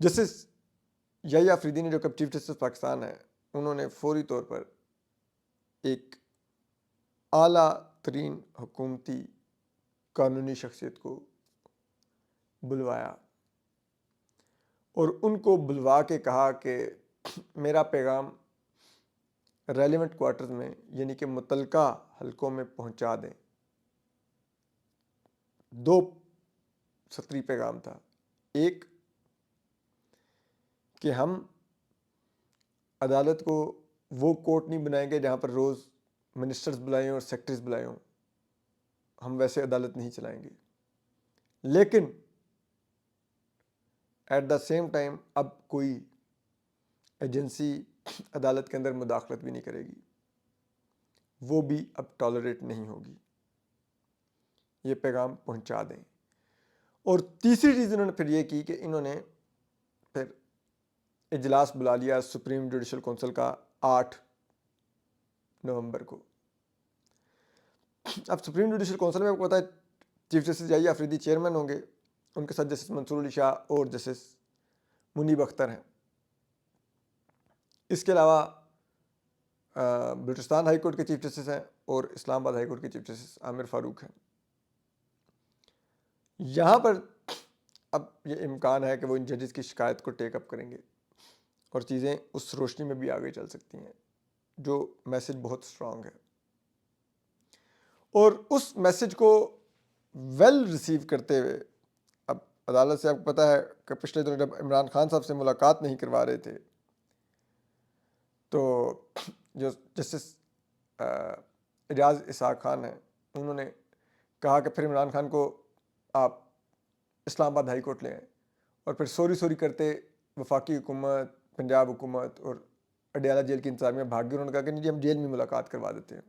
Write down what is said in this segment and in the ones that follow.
Justice یحییٰ آفریدی نے جو کہ چیف جسٹس پاکستان ہے، انہوں نے فوری طور پر ایک اعلیٰ ترین حکومتی قانونی شخصیت کو بلوایا اور ان کو بلوا کے کہا کہ میرا پیغام ریلیونٹ کوارٹرز میں یعنی کہ متعلقہ حلقوں میں پہنچا دیں۔ 2 سطری پیغام تھا۔ ایک کہ ہم عدالت کو وہ کورٹ نہیں بنائیں گے جہاں پر روز منسٹرز بلائیں اور سیکرٹریز بلائیں ہوں، ہم ویسے عدالت نہیں چلائیں گے، لیکن ایٹ دا سیم ٹائم اب کوئی ایجنسی عدالت کے اندر مداخلت بھی نہیں کرے گی، وہ بھی اب ٹالریٹ نہیں ہوگی، یہ پیغام پہنچا دیں۔ اور تیسری چیز انہوں نے پھر یہ کی کہ انہوں نے پھر اجلاس بلا لیا سپریم جوڈیشل کونسل کا 8 نومبر کو۔ اب سپریم جوڈیشل کونسل میں آپ کو پتا ہے چیف جسٹس یحییٰ آفریدی چیئرمین ہوں گے، ان کے ساتھ جسٹس منصور علی شاہ اور جسٹس منیب اختر ہیں۔ اس کے علاوہ بلوچستان ہائی کورٹ کے چیف جسٹس ہیں اور اسلام آباد ہائی کورٹ کے چیف جسٹس عامر فاروق ہیں۔ یہاں پر اب یہ امکان ہے کہ وہ ان ججز کی شکایت کو ٹیک اپ کریں گے اور چیزیں اس روشنی میں بھی آگے چل سکتی ہیں، جو میسج بہت اسٹرانگ ہے۔ اور اس میسج کو ویل ریسیو کرتے ہوئے اب عدالت سے آپ کو پتہ ہے کہ پچھلے دنوں جب عمران خان صاحب سے ملاقات نہیں کروا رہے تھے تو جو جسٹس اعجاز اسحاق خان ہیں انہوں نے کہا کہ پھر عمران خان کو آپ اسلام آباد ہائی کورٹ لے آئیں، اور پھر سوری کرتے وفاقی حکومت، پنجاب حکومت اور اڈیالہ جیل کی انتظامیہ بھاگ گئی۔ انہوں نے کہا کہ نہیں جی ہم جیل میں ملاقات کروا دیتے ہیں۔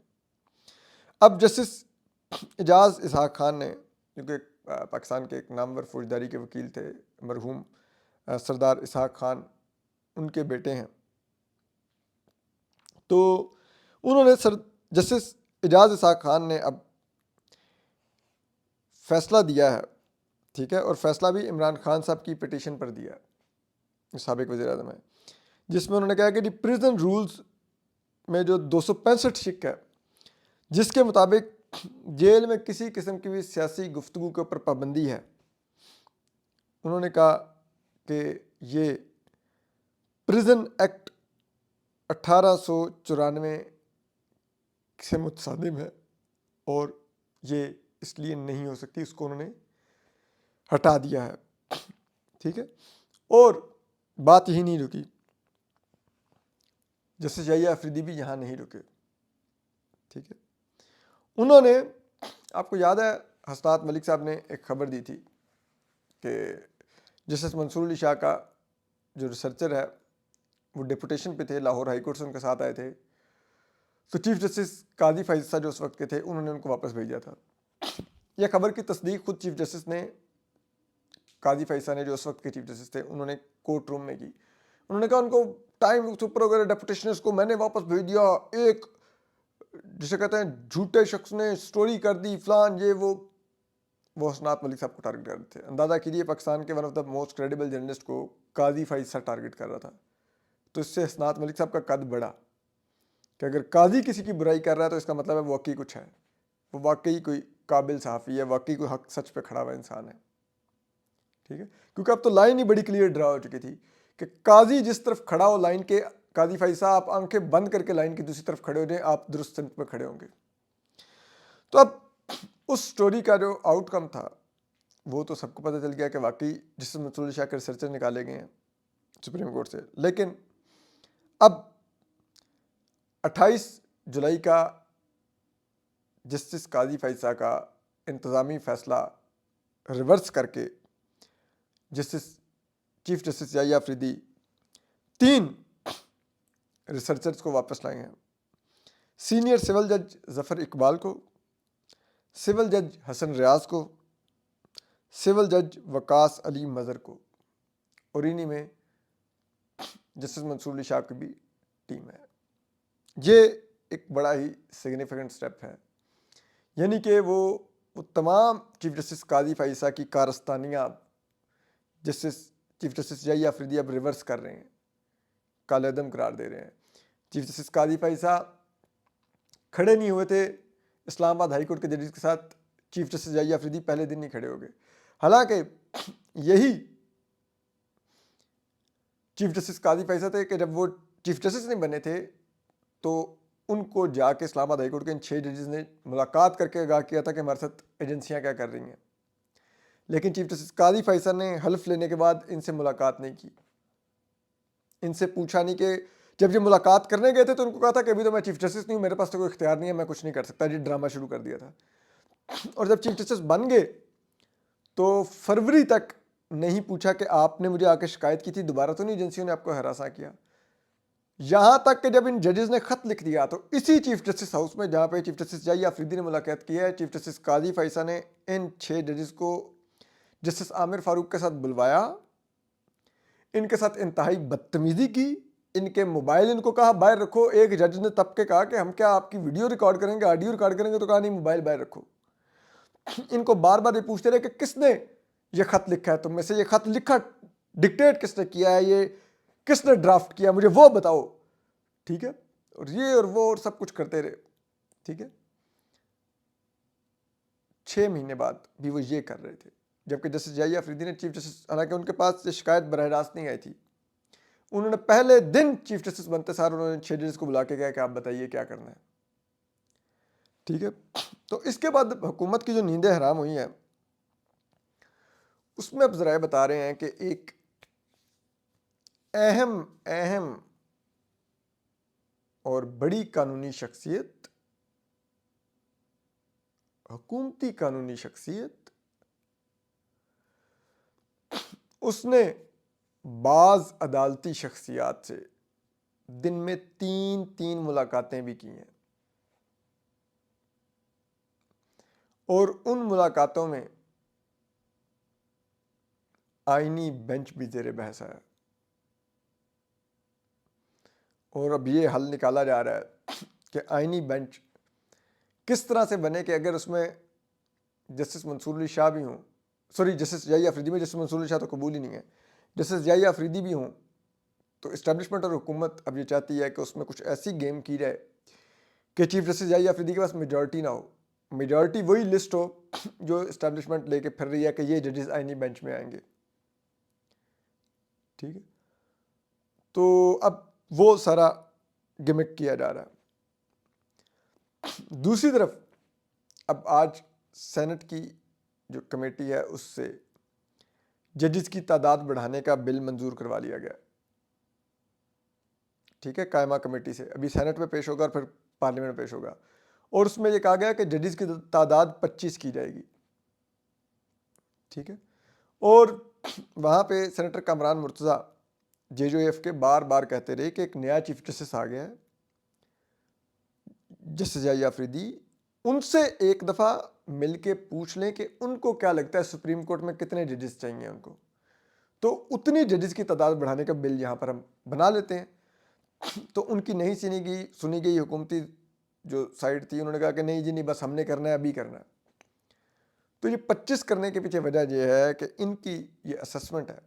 اب جسٹس اعجاز اسحاق خان نے، جو کہ پاکستان کے ایک نامور فوجداری کے وکیل تھے، مرحوم سردار اسحاق خان ان کے بیٹے ہیں، تو انہوں نے جسٹس اعجاز اسحاق خان نے اب فیصلہ دیا ہے، ٹھیک ہے، اور فیصلہ بھی عمران خان صاحب کی پٹیشن پر دیا ہے، سابق وزیر اعظم ہے، جس میں انہوں نے کہا کہ پریزن رولز میں جو 265 شک ہے، جس کے مطابق جیل میں کسی قسم کی بھی سیاسی گفتگو کے اوپر پابندی ہے، انہوں نے کہا کہ یہ پریزن ایکٹ 1894 سے متصادم ہے اور یہ اس لیے نہیں ہو سکتی، اس کو انہوں نے ہٹا دیا ہے، ٹھیک ہے۔ اور بات یہی نہیں رکی، جسٹس یحییٰ آفریدی بھی یہاں نہیں رکے، ٹھیک ہے۔ انہوں نے، آپ کو یاد ہے حسنات ملک صاحب نے ایک خبر دی تھی کہ جسٹس منصور علی شاہ کا جو ریسرچر ہے وہ ڈیپوٹیشن پہ تھے، لاہور ہائی کورٹ سے ان کے ساتھ آئے تھے، تو چیف جسٹس قاضی فائز صاحب جو اس وقت کے تھے انہوں نے ان کو واپس بھیجا تھا۔ یہ خبر کی تصدیق خود چیف جسٹس نے، قاضی فائز صاحب نے جو اس وقت کے چیف جسٹس تھے، انہوں نے کورٹ روم میں کی۔ انہوں نے کہا ان کو ٹائم سپر وغیرہ ڈیپوٹیشنز کو میں نے واپس بھیج دیا، ایک جسے کہتے ہیں جھوٹے شخص نے سٹوری کر دی فلان یہ وہ حسنات ملک صاحب کو ٹارگٹ کر رہے تھے۔ اندازہ کیجیے پاکستان کے one of the most credible journalist کو قاضی فائز صاحب ٹارگٹ کر رہا تھا، تو اس سے حسنات ملک صاحب کا قد بڑھا کہ اگر قاضی کسی کی برائی کر رہا ہے تو اس کا مطلب ہے وہ واقعی کچھ ہے، وہ واقعی کوئی قابل صحافی ہے، واقعی کوئی حق سچ پہ کھڑا ہوا انسان ہے، ٹھیک ہے۔ کیونکہ اب تو لائن ہی بڑی کلیئر ڈرا ہو چکی تھی کہ قاضی جس طرف کھڑا ہو لائن کے، قاضی فائز صاحب آپ آنکھیں بند کر کے لائن کی دوسری طرف کھڑے ہو جائیں، آپ درست سمت پہ کھڑے ہوں گے۔ تو اب اس سٹوری کا جو آؤٹ کم تھا وہ تو سب کو پتہ چل گیا کہ واقعی جسٹس منصور علی شاہ کے ریسرچر نکالے گئے ہیں سپریم کورٹ سے، لیکن اب 28 جولائی کا جسٹس قاضی فائز صاحب کا انتظامی فیصلہ ریورس کر کے چیف جسٹس یحییٰ آفریدی 3 ریسرچرز کو واپس لائے ہیں، سینئر سول جج ظفر اقبال کو، سول جج حسن ریاض کو، سول جج وقاص علی مظہر کو، اور انہی میں جسٹس منصور علی شاہ کی بھی ٹیم ہے۔ یہ ایک بڑا ہی سگنیفیکنٹ سٹیپ ہے، یعنی کہ وہ تمام چیف جسٹس قاضی فائز صاحب کی کارستانیاں جسٹس چیف جسٹس جائی آفریدی اب ریورس کر رہے ہیں, کالعدم قرار دے رہے ہیں. چیف جسٹس قاضی فیصل کھڑے نہیں ہوئے تھے اسلام آباد ہائی کورٹ کے ججز کے ساتھ, چیف جسٹس جائی آفریدی پہلے دن نہیں کھڑے ہو گئے. حالانکہ یہی چیف جسٹس قاضی فیصل تھے کہ جب وہ چیف جسٹس نہیں بنے تھے تو ان کو جا کے اسلام آباد ہائی کورٹ کے ان 6 ججز نے ملاقات کر کے آگاہ کیا تھا کہ ہمارے ساتھ ایجنسیاں کیا کر رہی ہیں. لیکن چیف جسٹس قاضی فیصل نے حلف لینے کے بعد ان سے ملاقات نہیں کی, ان سے پوچھا نہیں کہ جب یہ ملاقات کرنے گئے تھے تو ان کو کہا تھا کہ ابھی تو میں چیف جسٹس نہیں ہوں, میرے پاس تو کوئی اختیار نہیں ہے, میں کچھ نہیں کر سکتا. یہ ڈرامہ شروع کر دیا تھا. اور جب چیف جسٹس بن گئے تو فروری تک نہیں پوچھا کہ آپ نے مجھے آ کے شکایت کی تھی, دوبارہ تو نہیں ایجنسیوں نے آپ کو ہراساں کیا. یہاں تک کہ جب ان ججز نے خط لکھ دیا تو اسی چیف جسٹس ہاؤس میں جہاں پہ چیف جسٹس جائی آفریدی نے ملاقات کی ہے, چیف جسٹس قاضی فیصل نے ان 6 ججز کو جسٹس عامر فاروق کے ساتھ بلوایا, ان کے ساتھ انتہائی بدتمیزی کی, ان کے موبائل ان کو کہا باہر رکھو. ایک جج نے تب کے کہا کہ ہم کیا آپ کی ویڈیو ریکارڈ کریں گے, آڈیو ریکارڈ کریں گے, تو کہا نہیں موبائل باہر رکھو. ان کو بار بار یہ پوچھتے رہے کہ کس نے یہ خط لکھا ہے, تم میں سے یہ خط لکھا ڈکٹیٹ کس نے کیا ہے, یہ کس نے ڈرافٹ کیا, مجھے وہ بتاؤ. ٹھیک ہے, اور یہ اور وہ اور سب کچھ کرتے رہے. ٹھیک ہے, 6 مہینے بعد بھی وہ یہ کر رہے تھے, جبکہ جسٹس جائی آفریدی نے چیف جسٹس, حالانکہ ان کے پاس یہ شکایت براہ راست نہیں آئی تھی, انہوں نے پہلے دن چیف جسٹس بنتے سار انہوں نے 6 ججز کو بلا کے کہا کہ آپ بتائیے کیا کرنا ہے. ٹھیک ہے, تو اس کے بعد حکومت کی جو نیندیں حرام ہوئی ہیں اس میں اب ذرائع بتا رہے ہیں کہ ایک اہم اور بڑی قانونی شخصیت, حکومتی قانونی شخصیت, اس نے بعض عدالتی شخصیات سے دن میں 3 ملاقاتیں بھی کی ہیں, اور ان ملاقاتوں میں آئینی بینچ بھی زیر بحث آیا. اور اب یہ حل نکالا جا رہا ہے کہ آئینی بینچ کس طرح سے بنے کہ اگر اس میں جسٹس منصور علی شاہ بھی ہوں, جسٹس جائی آفریدی میں جسٹس منصور علی شاہ تو قبول ہی نہیں ہے, جسٹس جائی آفریدی بھی ہوں, تو اسٹیبلشمنٹ اور حکومت اب یہ چاہتی ہے کہ اس میں کچھ ایسی گیم کی جائے کہ چیف جسٹس جائی آفریدی کے پاس میجورٹی نہ ہو, میجورٹی وہی لسٹ ہو جو اسٹیبلشمنٹ لے کے پھر رہی ہے کہ یہ ججز آئینی بینچ میں آئیں گے. ٹھیک ہے, تو اب وہ سارا گمک کیا جا رہا ہے. دوسری طرف اب آج سینٹ کی جو کمیٹی ہے اس سے ججز کی تعداد بڑھانے کا بل منظور کروا لیا گیا. ٹھیک ہے, قائمہ کمیٹی سے ابھی سینٹ میں پیش ہوگا اور پھر پارلیمنٹ میں پیش ہوگا, اور اس میں یہ کہا گیا کہ ججز کی تعداد 25 کی جائے گی. ٹھیک ہے, اور وہاں پہ سینیٹر کامران مرتضیٰ JJF کے بار بار کہتے رہے کہ ایک نیا چیف جسٹس آ گیا ہے, جسٹس جائی آفریدی, ان سے ایک دفعہ مل کے پوچھ لیں کہ ان کو کیا لگتا ہے سپریم کورٹ میں کتنے ججز چاہیے ان کو, تو اتنی ججز کی تعداد بڑھانے کا بل یہاں پر ہم بنا لیتے ہیں. تو ان کی نہیں سنی گئی حکومتی جو سائڈ تھی, انہوں نے کہا کہ نہیں جی نہیں, بس ہم نے کرنا ہے, ابھی کرنا ہے. تو یہ 25 کرنے کے پیچھے وجہ یہ ہے کہ ان کی یہ اسسمنٹ ہے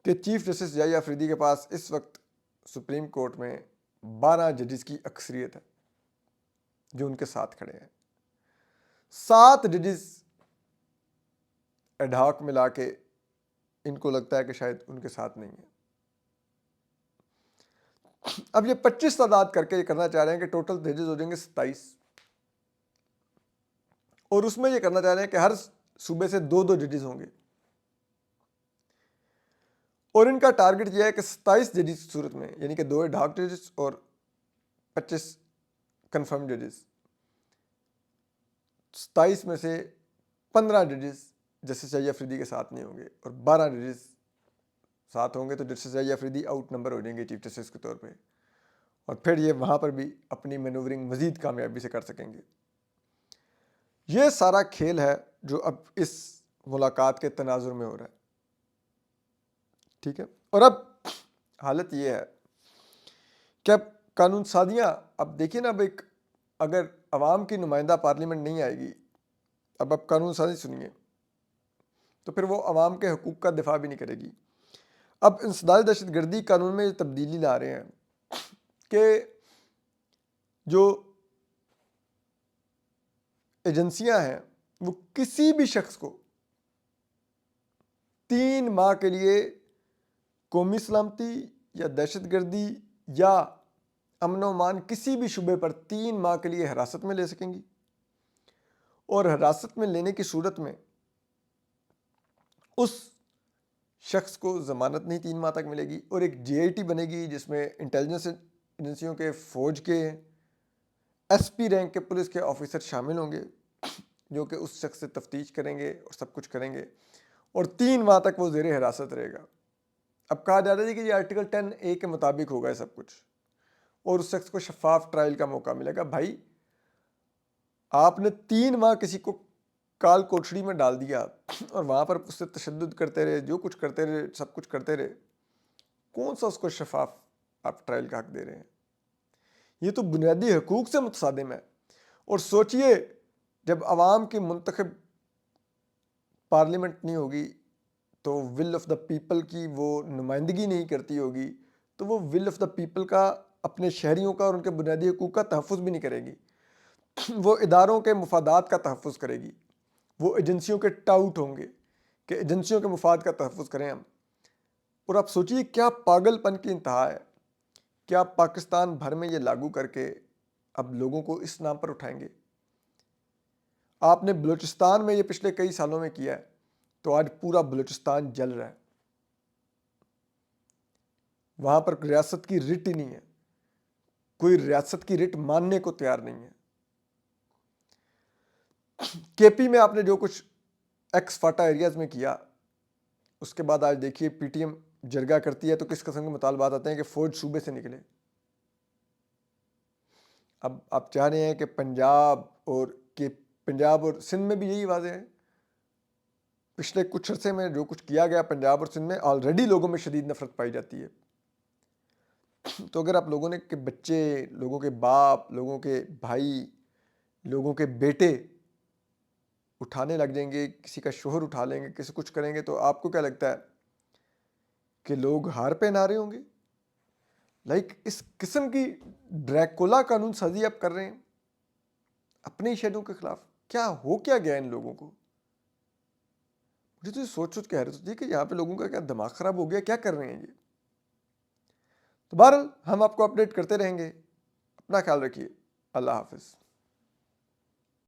کہ چیف جسٹس جائی آفریدی کے پاس اس وقت سپریم کورٹ میں 12 ججز کی اکثریت ہے جو ان کے ساتھ کھڑے ہیں. 7 ججز ایڈ ہاک ملا کے ان کو لگتا ہے کہ شاید ان کے ساتھ نہیں ہے. اب یہ 25 تعداد کر کے یہ کرنا چاہ رہے ہیں کہ ٹوٹل ججز ہو جائیں گے 27, اور اس میں یہ کرنا چاہ رہے ہیں کہ ہر صوبے سے 2 ججز ہوں گے, اور ان کا ٹارگٹ یہ ہے کہ 27 ججز کی صورت میں, یعنی کہ 2 ایڈ ہاک ججز اور 25 کنفرم ججز, 27 میں سے 15 ججز جسٹس جائی آفریدی کے ساتھ نہیں ہوں گے, اور 12 ججز ساتھ ہوں گے, تو جسٹس جائی آفریدی آؤٹ نمبر ہو جائیں گے چیف جسٹس کے طور پہ, اور پھر یہ وہاں پر بھی اپنی مینوورنگ مزید کامیابی سے کر سکیں گے. یہ سارا کھیل ہے جو اب اس ملاقات کے تناظر میں ہو رہا ہے. ٹھیک ہے, اور اب حالت یہ ہے کہ اب قانون سازیاں, اب دیکھیے نا, اب ایک اگر عوام کی نمائندہ پارلیمنٹ نہیں آئے گی, اب قانون سازی سنیے, تو پھر وہ عوام کے حقوق کا دفاع بھی نہیں کرے گی۔ اب انسداد دہشت گردی قانون میں یہ تبدیلی لا رہے ہیں کہ جو ایجنسیاں ہیں وہ کسی بھی شخص کو 3 ماہ کے لیے قومی سلامتی یا دہشت گردی یا امن و امان کسی بھی شعبے پر 3 ماہ کے لیے حراست میں لے سکیں گی، اور حراست میں لینے کی صورت میں اس شخص کو ضمانت نہیں 3 ماہ تک ملے گی، اور ایک جے آئی ٹی بنے گی جس میں انٹیلیجنس ایجنسیوں کے، فوج کے، ایس پی رینک کے پولیس کے آفیسر شامل ہوں گے جو کہ اس شخص سے تفتیش کریں گے اور سب کچھ کریں گے، اور 3 ماہ تک وہ زیر حراست رہے گا۔ اب کہا جا رہا ہے کہ یہ آرٹیکل 10A کے مطابق ہوگا یہ سب کچھ، اور اس شخص کو شفاف ٹرائل کا موقع ملے گا۔ بھائی آپ نے 3 ماہ کسی کو کال کوٹڑی میں ڈال دیا اور وہاں پر اس سے تشدد کرتے رہے، جو کچھ کرتے رہے، سب کچھ کرتے رہے، کون سا اس کو شفاف آپ ٹرائل کا حق دے رہے ہیں؟ یہ تو بنیادی حقوق سے متصادم ہے۔ اور سوچئے جب عوام کی منتخب پارلیمنٹ نہیں ہوگی تو ول آف دا پیپل کی وہ نمائندگی نہیں کرتی ہوگی، تو وہ ول آف دا پیپل کا، اپنے شہریوں کا اور ان کے بنیادی حقوق کا تحفظ بھی نہیں کرے گی۔ وہ اداروں کے مفادات کا تحفظ کرے گی، وہ ایجنسیوں کے ٹاؤٹ ہوں گے کہ ایجنسیوں کے مفاد کا تحفظ کریں ہم۔ اور آپ سوچئے کیا پاگل پن کی انتہا ہے کہ آپ پاکستان بھر میں یہ لاگو کر کے اب لوگوں کو اس نام پر اٹھائیں گے۔ آپ نے بلوچستان میں یہ پچھلے کئی سالوں میں کیا ہے، تو آج پورا بلوچستان جل رہا ہے۔ وہاں پر ریاست کی رٹ ہی نہیں ہے، کوئی ریاست کی رٹ ماننے کو تیار نہیں ہے۔ کے پی میں آپ نے جو کچھ ایکس فاٹا ایریاز میں کیا، اس کے بعد آج دیکھیے پی ٹی ایم جرگہ کرتی ہے تو کس قسم کے مطالبات آتے ہیں کہ فوج صوبے سے نکلے۔ اب آپ چاہ رہے ہیں کہ پنجاب اور سندھ میں بھی یہی واضح ہے۔ پچھلے کچھ عرصے میں جو کچھ کیا گیا پنجاب اور سندھ میں، آلریڈی لوگوں میں شدید نفرت پائی جاتی ہے۔ تو اگر آپ لوگوں نے کہ بچے، لوگوں کے باپ، لوگوں کے بھائی، لوگوں کے بیٹے اٹھانے لگ جائیں گے، کسی کا شوہر اٹھا لیں گے، کسی کچھ کریں گے، تو آپ کو کیا لگتا ہے کہ لوگ ہار پہنا رہے ہوں گے؟ اس قسم کی ڈریکولا قانون سازی آپ کر رہے ہیں اپنے شہریوں کے خلاف۔ کیا گیا ان لوگوں کو؟ مجھے تو سوچ کے حیرت ہوتی ہے کہ یہاں پہ لوگوں کا کیا دماغ خراب ہو گیا، کیا کر رہے ہیں یہ؟ تو بہرحال ہم آپ کو اپڈیٹ کرتے رہیں گے۔ اپنا خیال رکھیے۔ اللہ حافظ۔